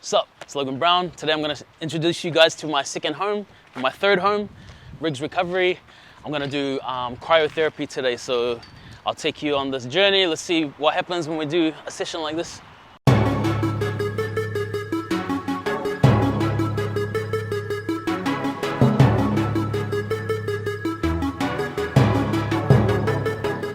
Sup, it's Logan Brown. Today I'm going to introduce you guys to my second home, my third home, Riggs Recovery. I'm going to do cryotherapy today, so I'll take you on this journey. Let's see what happens when we do a session like this.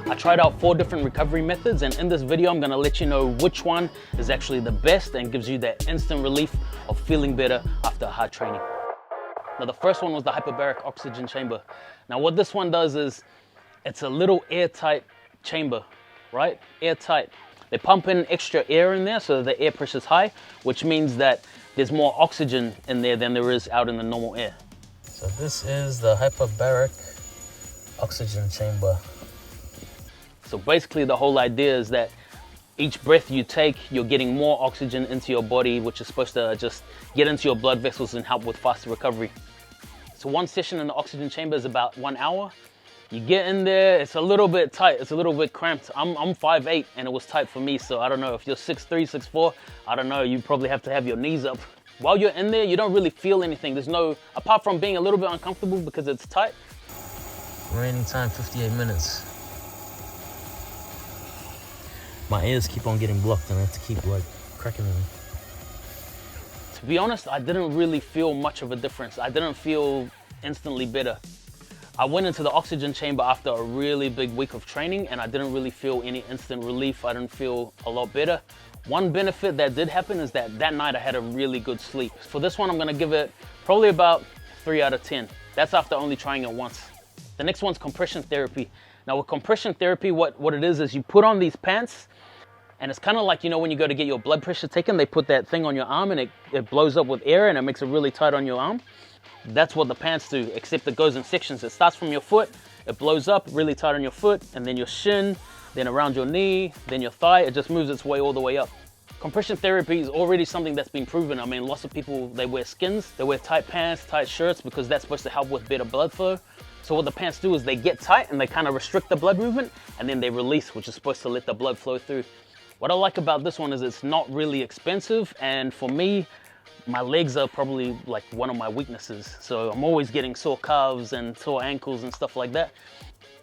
I tried out 4 different recovery methods, and in this video I'm going to let you know which one is actually the best and gives you that instant relief of feeling better after hard training. Now the first one was the hyperbaric oxygen chamber. Now what this one does is it's a little airtight chamber, right? Airtight. They pump in extra air in there so the air pressure is high, which means that there's more oxygen in there than there is out in the normal air. So this is the hyperbaric oxygen chamber. So basically the whole idea is that each breath you take, you're getting more oxygen into your body, which is supposed to just get into your blood vessels and help with faster recovery. So one session in the oxygen chamber is about 1 hour. You get in there, it's a little bit tight, it's a little bit cramped. I'm 5'8" and it was tight for me, so I don't know if you're 6'3", 6'4", I don't know, you probably have to have your knees up. While you're in there, you don't really feel anything. There's no, apart from being a little bit uncomfortable because it's tight. Remaining time 58 minutes. My ears keep on getting blocked and I have to keep like cracking them. To be honest, I didn't really feel much of a difference. I didn't feel instantly better. I went into the oxygen chamber after a really big week of training and I didn't really feel any instant relief. I didn't feel a lot better. One benefit that did happen is that night I had a really good sleep. For this one, I'm gonna give it probably about 3 out of 10. That's after only trying it once. The next one's compression therapy. Now with compression therapy, what it is you put on these pants, and it's kind of like, you know, when you go to get your blood pressure taken, they put that thing on your arm and it blows up with air and it makes it really tight on your arm. That's what the pants do, except it goes in sections. It starts from your foot, it blows up really tight on your foot, and then your shin, then around your knee, then your thigh. It just moves its way all the way up. Compression therapy is already something that's been proven. I mean, lots of people, they wear skins, they wear tight pants, tight shirts, because that's supposed to help with better blood flow. So what the pants do is they get tight and they kind of restrict the blood movement, and then they release, which is supposed to let the blood flow through. What I like about this one is it's not really expensive, and for me, my legs are probably like one of my weaknesses. So I'm always getting sore calves and sore ankles and stuff like that.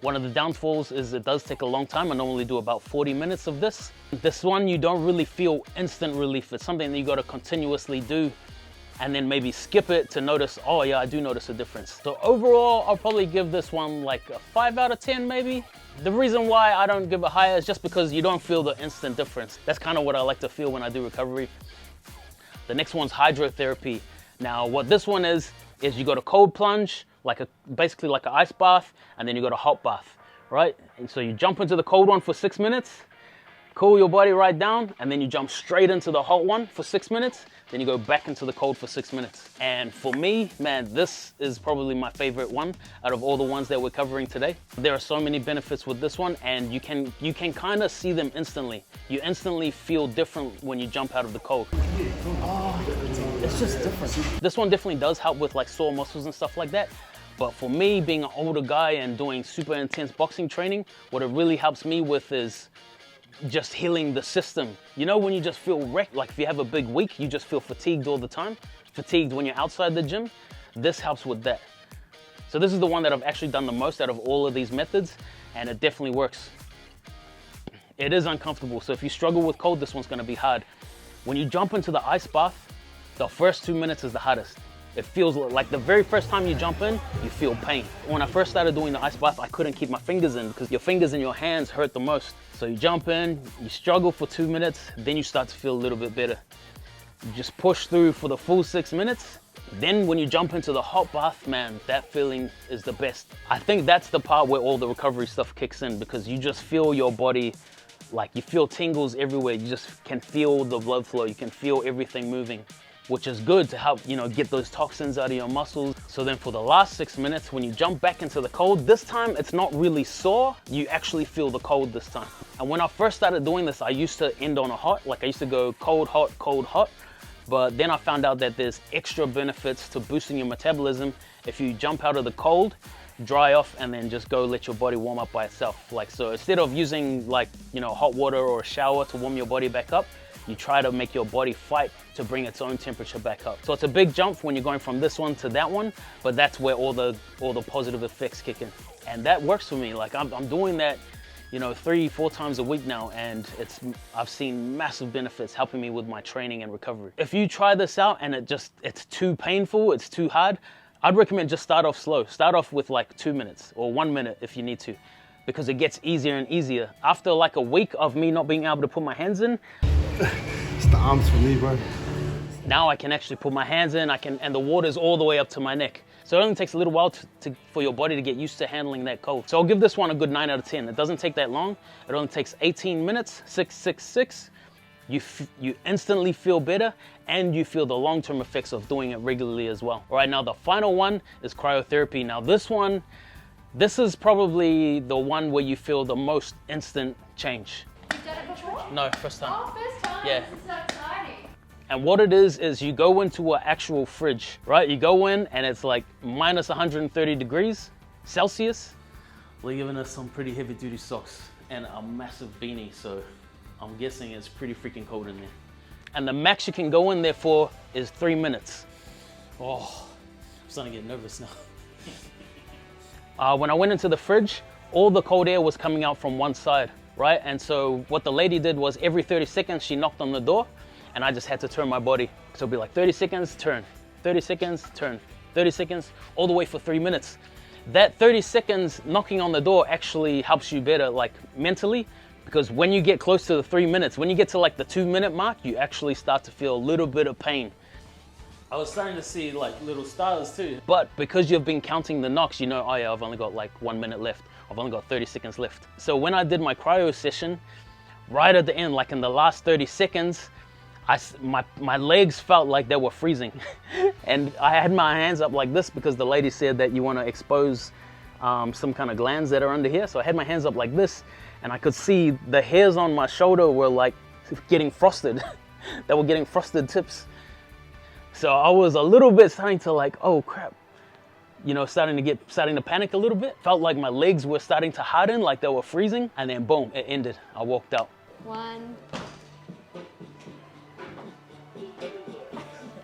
One of the downfalls is it does take a long time. I normally do about 40 minutes of this. This one, you don't really feel instant relief. It's something that you gotta continuously do and then maybe skip it to notice, oh yeah, I do notice a difference. So overall, I'll probably give this one like a 5 out of 10 maybe. The reason why I don't give it higher is just because you don't feel the instant difference. That's kind of what I like to feel when I do recovery. The next one's hydrotherapy. Now what this one is you got a cold plunge, basically like an ice bath, and then you got a hot bath, right? And so you jump into the cold one for 6 minutes, cool your body right down, and then you jump straight into the hot one for 6 minutes, then you go back into the cold for 6 minutes. And for me, man, this is probably my favorite one out of all the ones that we're covering today. There are so many benefits with this one, and you can kind of see them instantly. You instantly feel different when you jump out of the cold. Oh, it's just different. This one definitely does help with like sore muscles and stuff like that. But for me, being an older guy and doing super intense boxing training, what it really helps me with is just healing the system. You know, when you just feel wrecked, like if you have a big week, you just feel fatigued all the time, fatigued when you're outside the gym, this helps with that. So this is the one that I've actually done the most out of all of these methods, and it definitely works. It is uncomfortable, so if you struggle with cold, this one's gonna be hard. When you jump into the ice bath, the first 2 minutes is the hardest. It feels like the very first time you jump in, you feel pain. When I first started doing the ice bath, I couldn't keep my fingers in because your fingers and your hands hurt the most. So you jump in, you struggle for 2 minutes, then you start to feel a little bit better. You just push through for the full 6 minutes. Then when you jump into the hot bath, man, that feeling is the best. I think that's the part where all the recovery stuff kicks in, because you just feel your body, like you feel tingles everywhere. You just can feel the blood flow. You can feel everything moving, which is good to help, you know, get those toxins out of your muscles. So then for the last 6 minutes, when you jump back into the cold, this time it's not really sore, you actually feel the cold this time. And when I first started doing this, I used to end on a hot, like I used to go cold, hot. But then I found out that there's extra benefits to boosting your metabolism if you jump out of the cold, dry off, and then just go let your body warm up by itself. Like, so instead of using like, you know, hot water or a shower to warm your body back up, you try to make your body fight to bring its own temperature back up. So it's a big jump when you're going from this one to that one, but that's where all the positive effects kick in. And that works for me. Like I'm doing that, you know, 3-4 times a week now, and I've seen massive benefits helping me with my training and recovery. If you try this out and it's too painful, it's too hard, I'd recommend just start off slow. Start off with like 2 minutes or 1 minute if you need to, because it gets easier and easier. After like a week of me not being able to put my hands in, it's the arms for me, bro. Now I can actually put my hands in, and the water's all the way up to my neck. So it only takes a little while for your body to get used to handling that cold. So I'll give this one a good 9 out of 10. It doesn't take that long. It only takes 18 minutes, 666. You instantly feel better, and you feel the long-term effects of doing it regularly as well. All right, now the final one is cryotherapy. Now this is probably the one where you feel the most instant change. You've done it before? No, first time. Oh, first time? Yeah. This is so exciting. And what it is you go into an actual fridge, right? You go in and it's like minus 130 degrees Celsius. They're giving us some pretty heavy duty socks and a massive beanie, so I'm guessing it's pretty freaking cold in there. And the max you can go in there for is 3 minutes. Oh, I'm starting to get nervous now. When I went into the fridge, all the cold air was coming out from one side, right? And so what the lady did was every 30 seconds, she knocked on the door, and I just had to turn my body. So it'd be like 30 seconds, turn, 30 seconds, turn, 30 seconds, all the way for 3 minutes. That 30 seconds knocking on the door actually helps you better, like mentally, because when you get close to the 3 minutes, when you get to like the 2 minute mark, you actually start to feel a little bit of pain. I was starting to see like little stars too. But because you've been counting the knocks, you know, oh yeah, I've only got like 1 minute left. I've only got 30 seconds left. So when I did my cryo session, right at the end, like in the last 30 seconds, my legs felt like they were freezing. And I had my hands up like this because the lady said that you want to expose some kind of glands that are under here. So I had my hands up like this, and I could see the hairs on my shoulder were like getting frosted. They were getting frosted tips. So I was a little bit starting to like, oh crap, you know, starting to panic a little bit. Felt like my legs were starting to harden, like they were freezing, and then boom, it ended. I walked out. 1.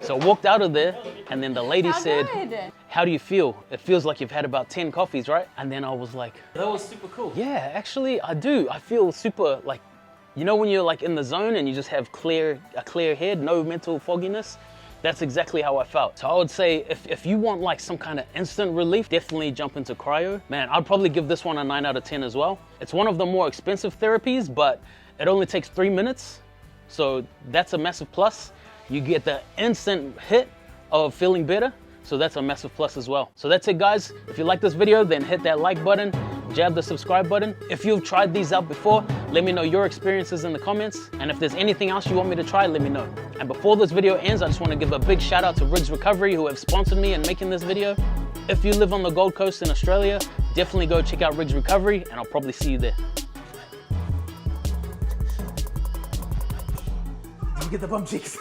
So I walked out of there, and then the lady said, good. how do you feel? It feels like you've had about 10 coffees, right? And then I was like, that was super cool. Yeah, actually I do. I feel super like, you know when you're like in the zone and you just have a clear head, no mental fogginess? That's exactly how I felt. So I would say if you want like some kind of instant relief, definitely jump into cryo. Man, I'd probably give this one a 9 out of 10 as well. It's one of the more expensive therapies, but it only takes 3 minutes. So that's a massive plus. You get the instant hit of feeling better. So that's a massive plus as well. So that's it, guys. If you like this video, then hit that like button, jab the subscribe button. If you've tried these out before, let me know your experiences in the comments. And if there's anything else you want me to try, let me know. And before this video ends, I just want to give a big shout out to Riggs Recovery, who have sponsored me in making this video. If you live on the Gold Coast in Australia, definitely go check out Riggs Recovery, and I'll probably see you there. Did you get the bum cheeks?